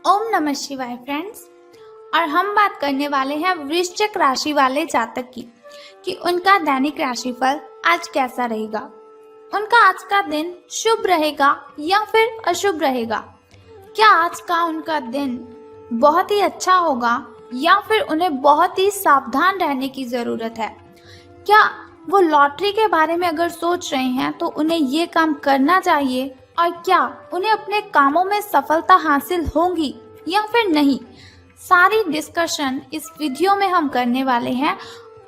ओम नमः शिवाय फ्रेंड्स। और हम बात करने वाले हैं वृश्चिक राशि वाले जातक की कि उनका दैनिक राशिफल आज कैसा रहेगा। उनका आज का दिन शुभ रहेगा या फिर अशुभ रहेगा। क्या आज का उनका दिन बहुत ही अच्छा होगा या फिर उन्हें बहुत ही सावधान रहने की ज़रूरत है। क्या वो लॉटरी के बारे में अगर सोच रहे हैं तो उन्हें ये काम करना चाहिए और क्या उन्हें अपने कामों में सफलता हासिल होगी या फिर नहीं। सारी डिस्कशन इस वीडियो में हम करने वाले हैं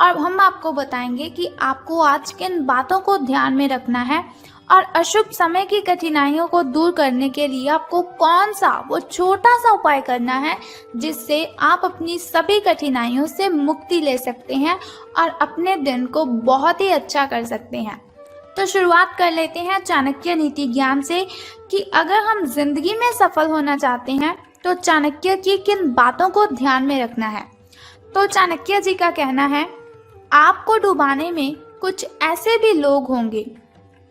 और हम आपको बताएंगे कि आपको आज किन बातों को ध्यान में रखना है और अशुभ समय की कठिनाइयों को दूर करने के लिए आपको कौन सा वो छोटा सा उपाय करना है जिससे आप अपनी सभी कठिनाइयों से मुक्ति ले सकते हैं और अपने दिन को बहुत ही अच्छा कर सकते हैं। तो शुरुआत कर लेते हैं चाणक्य नीति ज्ञान से कि अगर हम जिंदगी में सफल होना चाहते हैं तो चाणक्य की किन बातों को ध्यान में रखना है। तो चाणक्य जी का कहना है, आपको डुबाने में कुछ ऐसे भी लोग होंगे,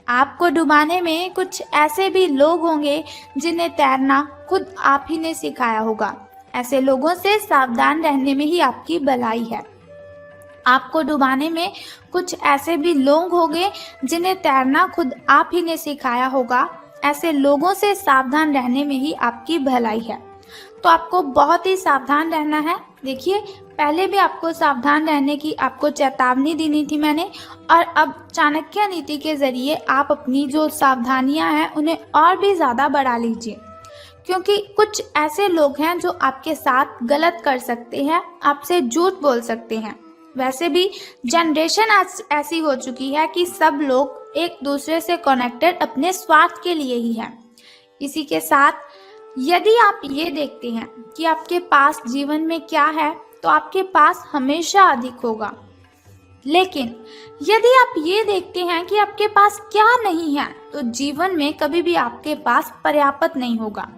आपको डुबाने में कुछ ऐसे भी लोग होंगे जिन्हें तैरना खुद आप ही ने सिखाया होगा। ऐसे लोगों से सावधान रहने में ही आपकी भलाई है। आपको डुबाने में कुछ ऐसे भी लोग होंगे जिन्हें तैरना खुद आप ही ने सिखाया होगा। ऐसे लोगों से सावधान रहने में ही आपकी भलाई है। तो आपको बहुत ही सावधान रहना है। देखिए, पहले भी आपको सावधान रहने की आपको चेतावनी देनी थी मैंने, और अब चाणक्य नीति के जरिए आप अपनी जो सावधानियां हैं उन्हें और भी ज़्यादा बढ़ा लीजिए, क्योंकि कुछ ऐसे लोग हैं जो आपके साथ गलत कर सकते हैं, आपसे झूठ बोल सकते हैं। वैसे भी जनरेशन आज ऐसी हो चुकी है कि सब लोग एक दूसरे से कनेक्टेड अपने स्वार्थ के लिए ही हैं। इसी के साथ यदि आप ये देखते हैं कि आपके पास जीवन में क्या है तो आपके पास हमेशा अधिक होगा, लेकिन यदि आप ये देखते हैं कि आपके पास क्या नहीं है तो जीवन में कभी भी आपके पास पर्याप्त नहीं होगा।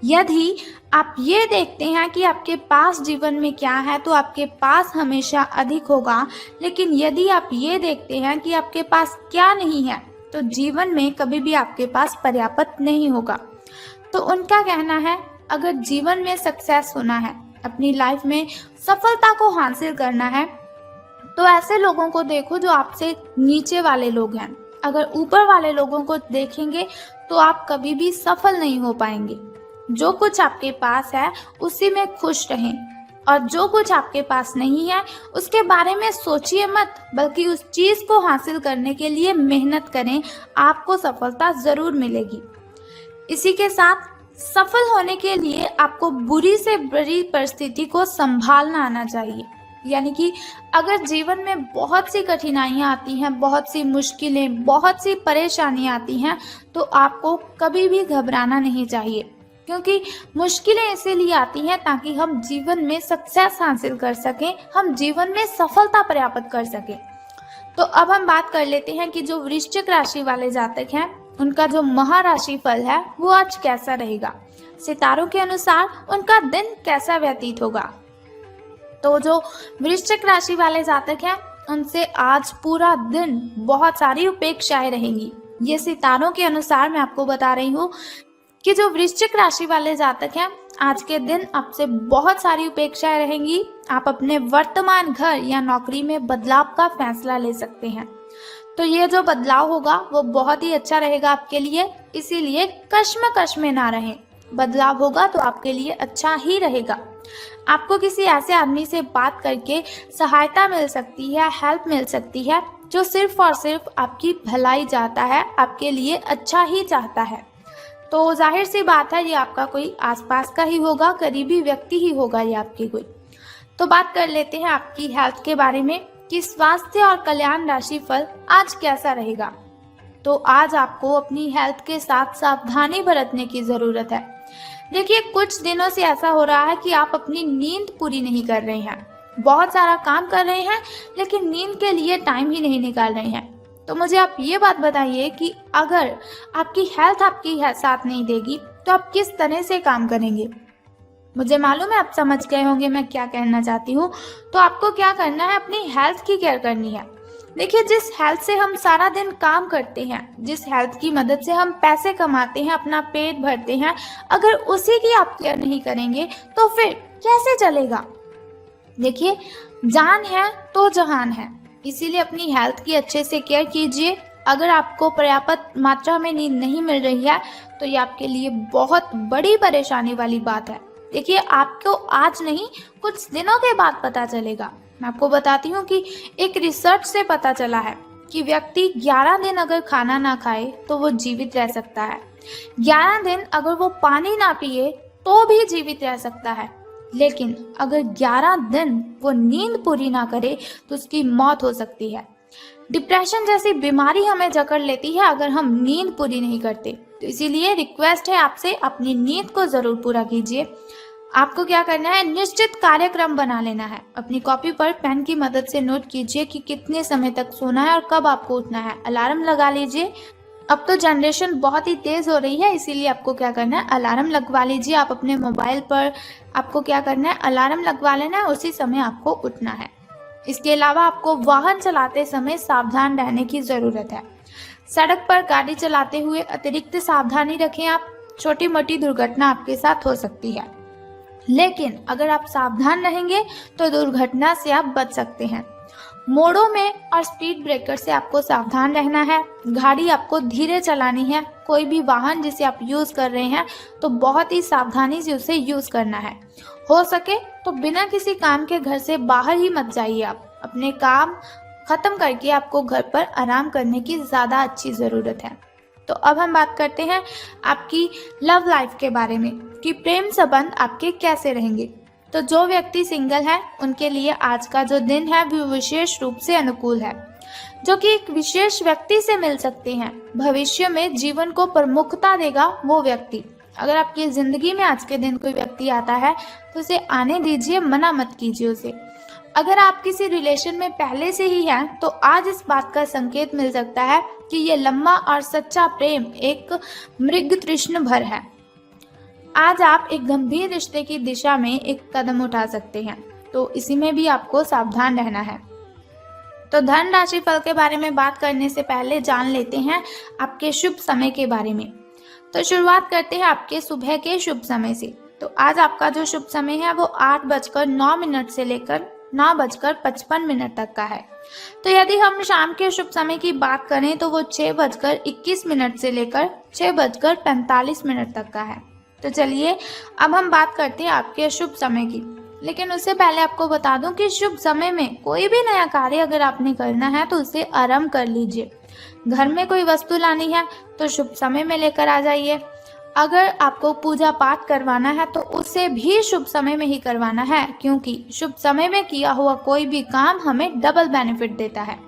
यदि आप ये देखते हैं कि आपके पास जीवन में क्या है तो आपके पास हमेशा अधिक होगा, लेकिन यदि आप ये देखते हैं कि आपके पास क्या नहीं है तो जीवन में कभी भी आपके पास पर्याप्त नहीं होगा। तो उनका कहना है, अगर जीवन में सक्सेस होना है, अपनी लाइफ में सफलता को हासिल करना है, तो ऐसे लोगों को देखो जो आपसे नीचे वाले लोग हैं। अगर ऊपर वाले लोगों को देखेंगे तो आप कभी भी सफल नहीं हो पाएंगे। जो कुछ आपके पास है उसी में खुश रहें, और जो कुछ आपके पास नहीं है उसके बारे में सोचिए मत, बल्कि उस चीज को हासिल करने के लिए मेहनत करें। आपको सफलता जरूर मिलेगी। इसी के साथ सफल होने के लिए आपको बुरी से बुरी परिस्थिति को संभालना आना चाहिए। यानी कि अगर जीवन में बहुत सी कठिनाइयाँ आती हैं, बहुत सी मुश्किलें, बहुत सी परेशानियाँ आती हैं, तो आपको कभी भी घबराना नहीं चाहिए, क्योंकि मुश्किलें इसीलिए आती हैं ताकि हम जीवन में सक्सेस हासिल कर सकें, हम जीवन में सफलता प्राप्त कर सकें। तो अब हम बात कर लेते हैं कि जो वृश्चिक राशि वाले जातक हैं उनका जो महाराशि फल है वो आज कैसा रहेगा। सितारों के अनुसार उनका दिन कैसा व्यतीत होगा। तो जो वृश्चिक राशि वाले जातक हैं उनसे आज पूरा दिन बहुत सारी उपेक्षाएं रहेंगी। ये सितारों के अनुसार मैं आपको बता रही हूँ कि जो वृश्चिक राशि वाले जातक हैं आज के दिन आपसे बहुत सारी उपेक्षाएं रहेंगी। आप अपने वर्तमान घर या नौकरी में बदलाव का फैसला ले सकते हैं। तो ये जो बदलाव होगा वो बहुत ही अच्छा रहेगा आपके लिए, इसीलिए कश्मकश में ना रहें। बदलाव होगा तो आपके लिए अच्छा ही रहेगा। आपको किसी ऐसे आदमी से बात करके सहायता मिल सकती है, हेल्प मिल सकती है, जो सिर्फ और सिर्फ आपकी भलाई चाहता है, आपके लिए अच्छा ही चाहता है। तो जाहिर सी बात है ये आपका कोई आसपास का ही होगा, करीबी व्यक्ति ही होगा ये आपकी कोई। तो बात कर लेते हैं आपकी हेल्थ के बारे में कि स्वास्थ्य और कल्याण राशि फल आज कैसा रहेगा। तो आज आपको अपनी हेल्थ के साथ सावधानी बरतने की ज़रूरत है। देखिए, कुछ दिनों से ऐसा हो रहा है कि आप अपनी नींद पूरी नहीं कर रहे हैं, बहुत सारा काम कर रहे हैं लेकिन नींद के लिए टाइम ही नहीं निकाल रहे हैं। तो मुझे आप ये बात बताइए कि अगर आपकी हेल्थ आपकी साथ नहीं देगी तो आप किस तरह से काम करेंगे। मुझे मालूम है आप समझ गए होंगे मैं क्या कहना चाहती हूँ। तो आपको क्या करना है, अपनी हेल्थ की केयर करनी है। देखिए, जिस हेल्थ से हम सारा दिन काम करते हैं, जिस हेल्थ की मदद से हम पैसे कमाते हैं, अपना पेट भरते हैं, अगर उसी की आप केयर नहीं करेंगे तो फिर कैसे चलेगा। देखिए, जान है तो जहान है, इसीलिए अपनी हेल्थ की अच्छे से केयर कीजिए। अगर आपको पर्याप्त मात्रा में नींद नहीं मिल रही है तो ये आपके लिए बहुत बड़ी परेशानी वाली बात है। देखिए, आपको आज नहीं कुछ दिनों के बाद पता चलेगा। मैं आपको बताती हूँ कि एक रिसर्च से पता चला है कि व्यक्ति 11 दिन अगर खाना ना खाए तो वो जीवित रह सकता है। 11 दिन अगर वो पानी ना पिए तो भी जीवित रह सकता है। लेकिन अगर 11 दिन वो नींद पूरी ना करे तो उसकी मौत हो सकती है। डिप्रेशन जैसी बीमारी हमें जकड़ लेती है अगर हम नींद पूरी नहीं करते। तो इसीलिए रिक्वेस्ट है आपसे, अपनी नींद को जरूर पूरा कीजिए। आपको क्या करना है, निश्चित कार्यक्रम बना लेना है। अपनी कॉपी पर पेन की मदद से नोट कीजिए कि कितने समय तक सोना है और कब आपको उठना है। अलार्म लगा लीजिए। अब तो जनरेशन बहुत ही तेज हो रही है, इसीलिए आपको क्या करना है, अलार्म लगवा लीजिए। आप अपने मोबाइल पर आपको क्या करना है, अलार्म लगवा लेना है, उसी समय आपको उठना है। इसके अलावा आपको वाहन चलाते समय सावधान रहने की जरूरत है। सड़क पर गाड़ी चलाते हुए अतिरिक्त सावधानी रखें आप। छोटी मोटी दुर्घटना आपके साथ हो सकती है, लेकिन अगर आप सावधान रहेंगे तो दुर्घटना से आप बच सकते हैं। मोड़ों में और स्पीड ब्रेकर से आपको सावधान रहना है। गाड़ी आपको धीरे चलानी है। कोई भी वाहन जिसे आप यूज कर रहे हैं तो बहुत ही सावधानी से उसे यूज करना है। हो सके तो बिना किसी काम के घर से बाहर ही मत जाइए। आप अपने काम खत्म करके आपको घर पर आराम करने की ज्यादा अच्छी जरूरत है। तो अब हम बात करते हैं आपकी लव लाइफ के बारे में कि प्रेम संबंध आपके कैसे रहेंगे। तो जो व्यक्ति सिंगल है उनके लिए आज का जो दिन है वो विशेष रूप से अनुकूल है, जो कि एक विशेष व्यक्ति से मिल सकते हैं। भविष्य में जीवन को प्रमुखता देगा वो व्यक्ति। अगर आपकी जिंदगी में आज के दिन कोई व्यक्ति आता है तो उसे आने दीजिए, मना मत कीजिए उसे। अगर आप किसी रिलेशन में पहले से ही हैं तो आज इस बात का संकेत मिल सकता है कि ये लंबा और सच्चा प्रेम एक मृग तृष्ण भर है। आज आप एक गंभीर रिश्ते की दिशा में एक कदम उठा सकते हैं, तो इसी में भी आपको सावधान रहना है। तो धन राशि फल के बारे में बात करने से पहले जान लेते हैं आपके शुभ समय के बारे में। तो शुरुआत करते हैं आपके सुबह के शुभ समय से। तो आज आपका जो शुभ समय है वो 8:09 से लेकर 9:55 तक का है। तो यदि हम शाम के शुभ समय की बात करें तो वो 6:21 से लेकर 6:45 तक का है। तो चलिए अब हम बात करते हैं आपके अशुभ समय की। लेकिन उससे पहले आपको बता दूं कि शुभ समय में कोई भी नया कार्य अगर आपने करना है तो उसे आरंभ कर लीजिए। घर में कोई वस्तु लानी है तो शुभ समय में लेकर आ जाइए। अगर आपको पूजा पाठ करवाना है तो उसे भी शुभ समय में ही करवाना है, क्योंकि शुभ समय में किया हुआ कोई भी काम हमें डबल बेनिफिट देता है।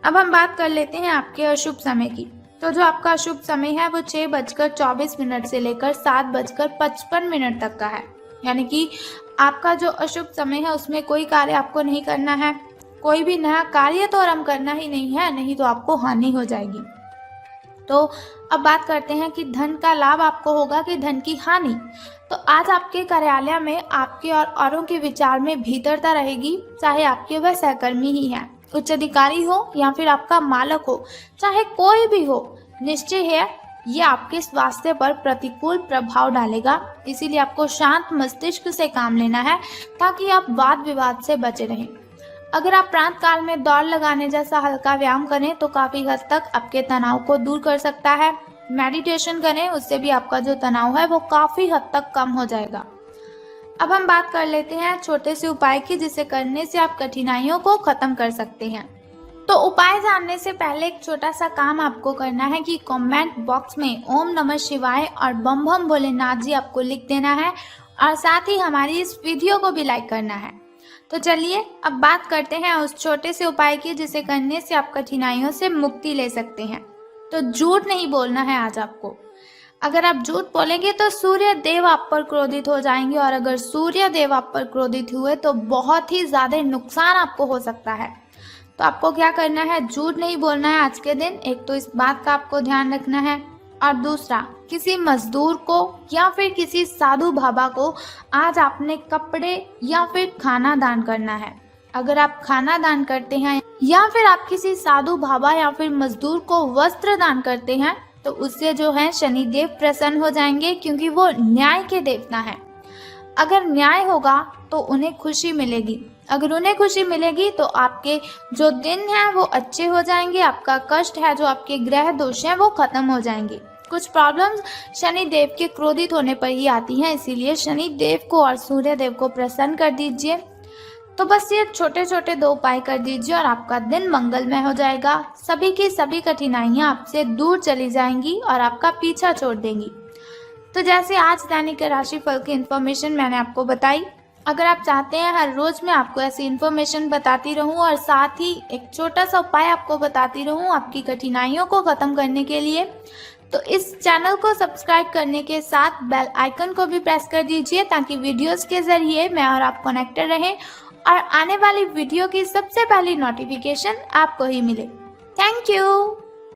अब हम बात कर लेते हैं आपके अशुभ समय की। तो जो आपका अशुभ समय है वो 6:24 से लेकर 7:55 तक का है। यानी कि आपका जो अशुभ समय है उसमें कोई कार्य आपको नहीं करना है। कोई भी नया कार्य तो आरंभ करना ही नहीं है, नहीं तो आपको हानि हो जाएगी। तो अब बात करते हैं कि धन का लाभ आपको होगा कि धन की हानि। तो आज आपके कार्यालय में आपके और औरों के विचार में भीतरता रहेगी, चाहे आपके वह सहकर्मी ही हैं, उच्च अधिकारी हो या फिर आपका मालक हो, चाहे कोई भी हो। निश्चय है ये आपके स्वास्थ्य पर प्रतिकूल प्रभाव डालेगा। इसीलिए आपको शांत मस्तिष्क से काम लेना है ताकि आप वाद विवाद से बचे रहें। अगर आप प्रातः काल में दौड़ लगाने जैसा हल्का व्यायाम करें तो काफी हद तक आपके तनाव को दूर कर सकता है। मेडिटेशन करें, उससे भी आपका जो तनाव है वो काफी हद तक कम हो जाएगा। अब हम बात कर लेते हैं छोटे से उपाय की, जिसे करने से आप कठिनाइयों को खत्म कर सकते हैं। तो उपाय जानने से पहले एक छोटा सा काम आपको करना है कि कमेंट बॉक्स में ओम नमः शिवाय और बम बम भोलेनाथ जी आपको लिख देना है और साथ ही हमारी इस वीडियो को भी लाइक करना है। तो चलिए अब बात करते हैं उस छोटे से उपाय की, जिसे करने से आप कठिनाइयों से मुक्ति ले सकते हैं। तो झूठ नहीं बोलना है आज आपको। अगर आप झूठ बोलेंगे तो सूर्य देव आप पर क्रोधित हो जाएंगे, और अगर सूर्य देव आप पर क्रोधित हुए तो बहुत ही ज्यादा नुकसान आपको हो सकता है। तो आपको क्या करना है, झूठ नहीं बोलना है आज के दिन। एक तो इस बात का आपको ध्यान रखना है, और दूसरा किसी मजदूर को या फिर किसी साधु बाबा को आज आपने कपड़े या फिर खाना दान करना है। अगर आप खाना दान करते हैं या फिर आप किसी साधु बाबा या फिर मजदूर को वस्त्र दान करते हैं तो उससे जो है शनिदेव प्रसन्न हो जाएंगे, क्योंकि वो न्याय के देवता हैं। अगर न्याय होगा तो उन्हें खुशी मिलेगी। अगर उन्हें खुशी मिलेगी तो आपके जो दिन हैं वो अच्छे हो जाएंगे, आपका कष्ट है, जो आपके ग्रह दोष हैं वो खत्म हो जाएंगे। कुछ प्रॉब्लम्स शनि देव के क्रोधित होने पर ही आती हैं, इसीलिए शनि देव को और सूर्य देव को प्रसन्न कर दीजिए। तो बस ये छोटे छोटे 2 उपाय कर दीजिए और आपका दिन मंगलमय हो जाएगा। सभी की सभी कठिनाइयां आपसे दूर चली जाएंगी और आपका पीछा छोड़ देंगी। तो जैसे आज दैनिक राशिफल की इन्फॉर्मेशन मैंने आपको बताई, अगर आप चाहते हैं हर रोज मैं आपको ऐसी इन्फॉर्मेशन बताती रहूं और साथ ही एक छोटा सा उपाय आपको बताती रहूं आपकी कठिनाइयों को खत्म करने के लिए, तो इस चैनल को सब्सक्राइब करने के साथ बेल आइकन को भी प्रेस कर दीजिए, ताकि वीडियोस के जरिए मैं और आप कनेक्टेड रहें और आने वाली वीडियो की सबसे पहली नोटिफिकेशन आपको ही मिले। Thank you.